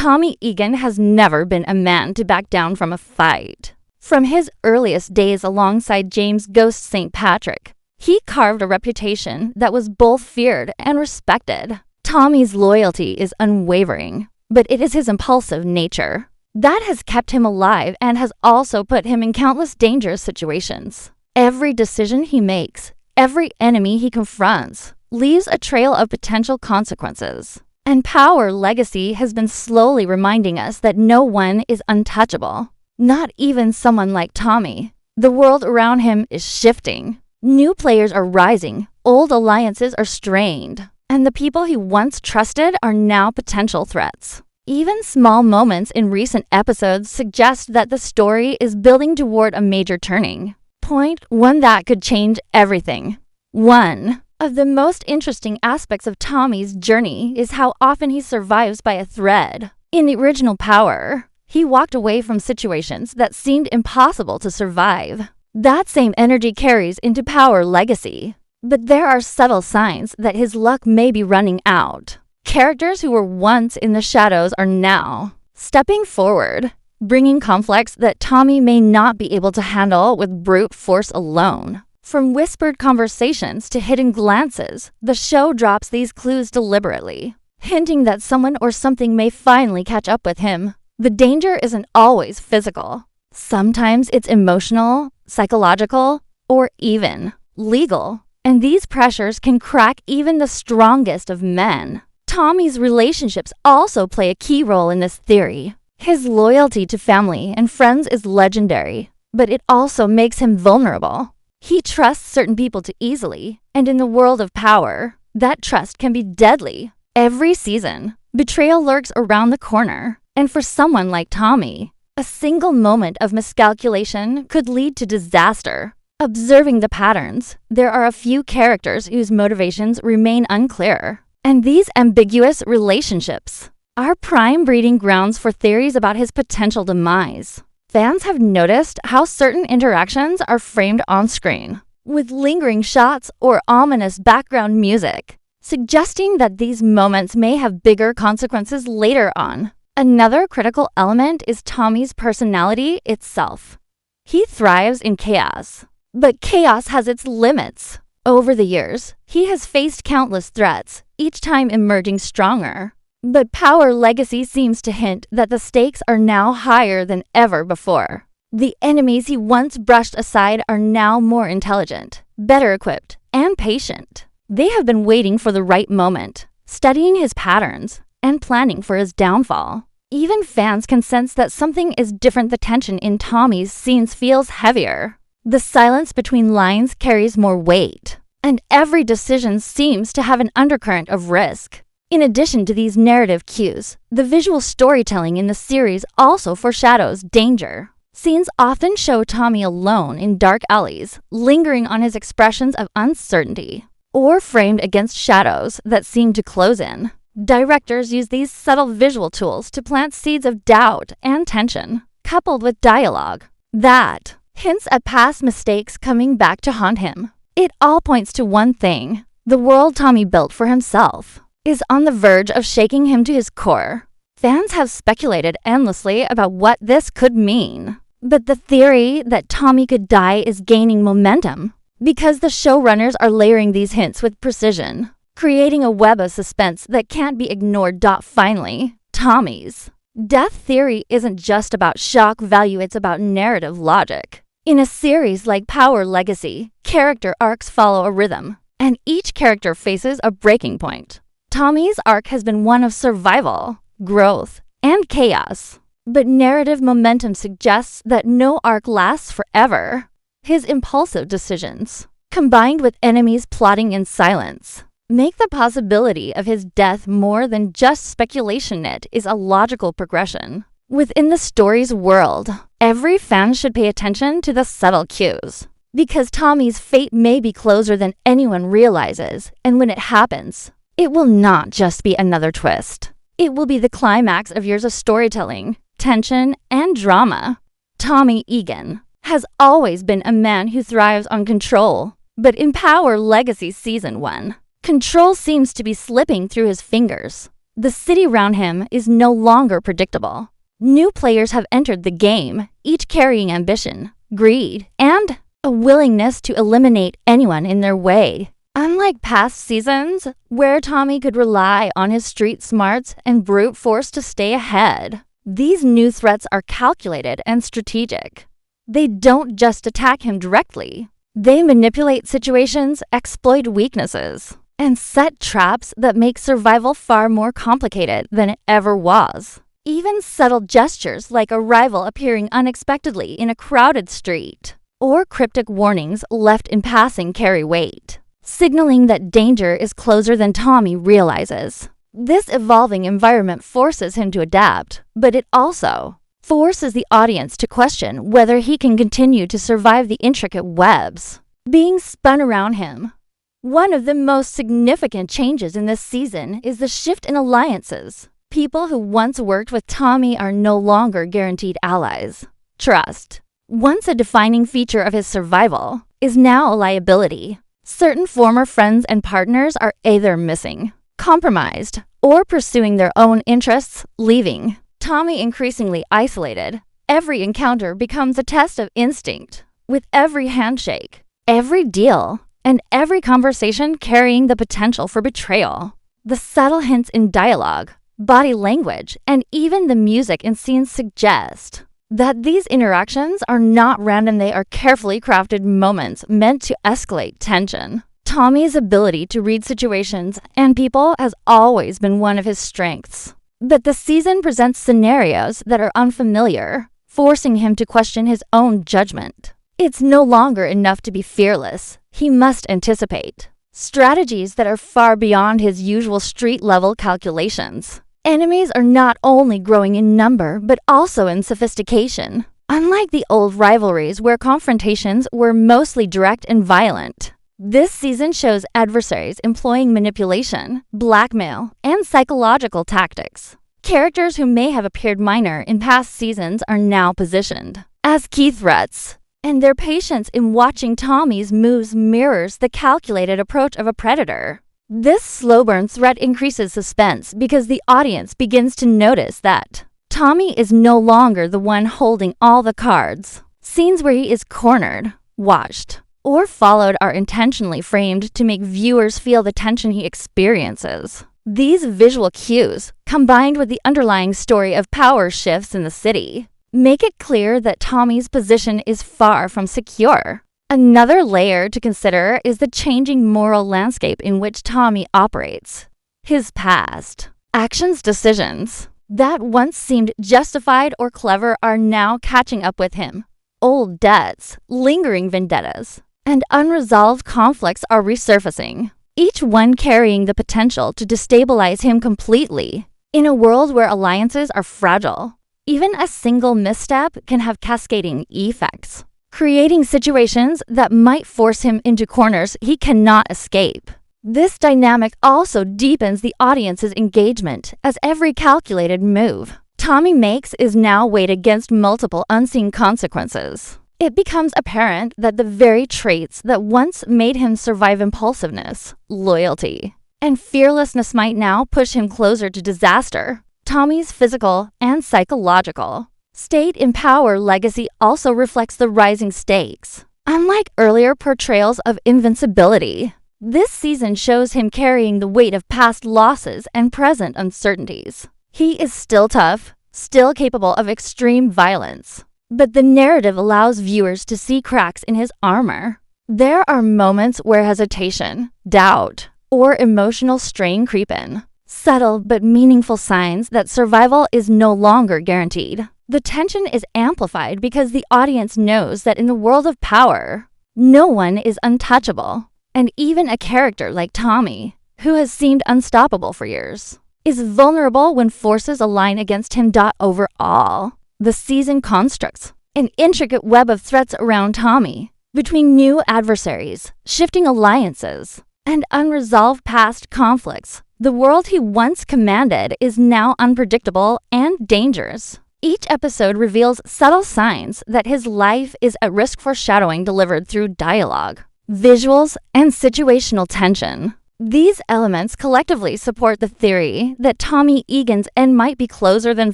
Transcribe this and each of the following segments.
Tommy Egan has never been a man to back down from a fight. From his earliest days alongside James Ghost St. Patrick, he carved a reputation that was both feared and respected. Tommy's loyalty is unwavering, but it is his impulsive nature that has kept him alive and has also put him in countless dangerous situations. Every decision he makes, every enemy he confronts, leaves a trail of potential consequences. And Power Legacy has been slowly reminding us that no one is untouchable. Not even someone like Tommy. The world around him is shifting. New players are rising, old alliances are strained, and the people he once trusted are now potential threats. Even small moments in recent episodes suggest that the story is building toward a major turning point, one that could change everything. One of the most interesting aspects of Tommy's journey is how often he survives by a thread. In the original Power, he walked away from situations that seemed impossible to survive. That same energy carries into Power Legacy. But there are subtle signs that his luck may be running out. Characters who were once in the shadows are now stepping forward, bringing conflicts that Tommy may not be able to handle with brute force alone. From whispered conversations to hidden glances, the show drops these clues deliberately, hinting that someone or something may finally catch up with him. The danger isn't always physical. Sometimes it's emotional, psychological, or even legal. And these pressures can crack even the strongest of men. Tommy's relationships also play a key role in this theory. His loyalty to family and friends is legendary, but it also makes him vulnerable. He trusts certain people too easily, and in the world of power, that trust can be deadly. Every season, betrayal lurks around the corner, and for someone like Tommy, a single moment of miscalculation could lead to disaster. Observing the patterns, there are a few characters whose motivations remain unclear. And these ambiguous relationships are prime breeding grounds for theories about his potential demise. Fans have noticed how certain interactions are framed on screen, with lingering shots or ominous background music, suggesting that these moments may have bigger consequences later on. Another critical element is Tommy's personality itself. He thrives in chaos, but chaos has its limits. Over the years, he has faced countless threats, each time emerging stronger. But Power Legacy seems to hint that the stakes are now higher than ever before. The enemies he once brushed aside are now more intelligent, better equipped, and patient. They have been waiting for the right moment, studying his patterns, and planning for his downfall. Even fans can sense that something is different. The tension in Tommy's scenes feels heavier. The silence between lines carries more weight, and every decision seems to have an undercurrent of risk. In addition to these narrative cues, the visual storytelling in the series also foreshadows danger. Scenes often show Tommy alone in dark alleys, lingering on his expressions of uncertainty, or framed against shadows that seem to close in. Directors use these subtle visual tools to plant seeds of doubt and tension, coupled with dialogue that hints at past mistakes coming back to haunt him. It all points to one thing: the world Tommy built for himself is on the verge of shaking him to his core. Fans have speculated endlessly about what this could mean, but the theory that Tommy could die is gaining momentum because the showrunners are layering these hints with precision, creating a web of suspense that can't be ignored. Finally, Tommy's death theory isn't just about shock value, it's about narrative logic. In a series like Power Legacy, character arcs follow a rhythm, and each character faces a breaking point. Tommy's arc has been one of survival, growth, and chaos, but narrative momentum suggests that no arc lasts forever. His impulsive decisions, combined with enemies plotting in silence, make the possibility of his death more than just speculation. It is a logical progression. Within the story's world, every fan should pay attention to the subtle cues, because Tommy's fate may be closer than anyone realizes, and when it happens, it will not just be another twist. It will be the climax of years of storytelling, tension, and drama. Tommy Egan has always been a man who thrives on control, but in Power Legacy Season 1, control seems to be slipping through his fingers. The city around him is no longer predictable. New players have entered the game, each carrying ambition, greed, and a willingness to eliminate anyone in their way. Unlike past seasons, where Tommy could rely on his street smarts and brute force to stay ahead, these new threats are calculated and strategic. They don't just attack him directly. They manipulate situations, exploit weaknesses, and set traps that make survival far more complicated than it ever was. Even subtle gestures like a rival appearing unexpectedly in a crowded street, or cryptic warnings left in passing carry weight, signaling that danger is closer than Tommy realizes. This evolving environment forces him to adapt, but it also forces the audience to question whether he can continue to survive the intricate webs being spun around him. One of the most significant changes in this season is the shift in alliances. People who once worked with Tommy are no longer guaranteed allies. Trust, once a defining feature of his survival, is now a liability. Certain former friends and partners are either missing, compromised, or pursuing their own interests, leaving Tommy increasingly isolated. Every encounter becomes a test of instinct, with every handshake, every deal, and every conversation carrying the potential for betrayal. The subtle hints in dialogue, body language, and even the music in scenes suggest that these interactions are not random. They are carefully crafted moments meant to escalate tension. Tommy's ability to read situations and people has always been one of his strengths. But the season presents scenarios that are unfamiliar, forcing him to question his own judgment. It's no longer enough to be fearless. He must anticipate strategies that are far beyond his usual street-level calculations. Enemies are not only growing in number, but also in sophistication. Unlike the old rivalries where confrontations were mostly direct and violent, this season shows adversaries employing manipulation, blackmail, and psychological tactics. Characters who may have appeared minor in past seasons are now positioned as key threats, and their patience in watching Tommy's moves mirrors the calculated approach of a predator. This slow burn threat increases suspense because the audience begins to notice that Tommy is no longer the one holding all the cards. Scenes where he is cornered, watched, or followed are intentionally framed to make viewers feel the tension he experiences. These visual cues, combined with the underlying story of power shifts in the city, make it clear that Tommy's position is far from secure. Another layer to consider is the changing moral landscape in which Tommy operates. His past, actions, decisions that once seemed justified or clever are now catching up with him. Old debts, lingering vendettas, and unresolved conflicts are resurfacing, each one carrying the potential to destabilize him completely. In a world where alliances are fragile, even a single misstep can have cascading effects, creating situations that might force him into corners he cannot escape. This dynamic also deepens the audience's engagement, as every calculated move Tommy makes is now weighed against multiple unseen consequences. It becomes apparent that the very traits that once made him survive impulsiveness, loyalty, and fearlessness might now push him closer to disaster. Tommy's physical and psychological state in power legacy also reflects the rising stakes. Unlike earlier portrayals of invincibility, this season shows him carrying the weight of past losses and present uncertainties. He is still tough, still capable of extreme violence, but the narrative allows viewers to see cracks in his armor. There are moments where hesitation, doubt, or emotional strain creep in. Subtle but meaningful signs that survival is no longer guaranteed. The tension is amplified because the audience knows that in the world of power, no one is untouchable. And even a character like Tommy, who has seemed unstoppable for years, is vulnerable when forces align against him. Overall, the season constructs an intricate web of threats around Tommy, between new adversaries, shifting alliances, and unresolved past conflicts. The world he once commanded is now unpredictable and dangerous. Each episode reveals subtle signs that his life is at risk. Foreshadowing delivered through dialogue, visuals, and situational tension These elements collectively support the theory that Tommy Egan's end might be closer than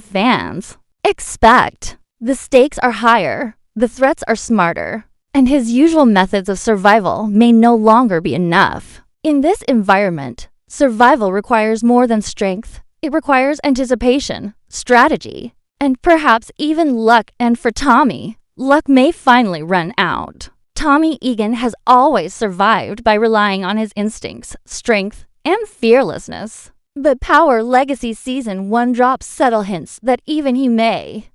fans expect. The stakes are higher, the threats are smarter, and his usual methods of survival may no longer be enough. In this environment, survival requires more than strength. It requires anticipation, strategy, and perhaps even luck. And for Tommy, luck may finally run out. Tommy Egan has always survived by relying on his instincts, strength, and fearlessness. But Power Legacy Season 1 drops subtle hints that even he may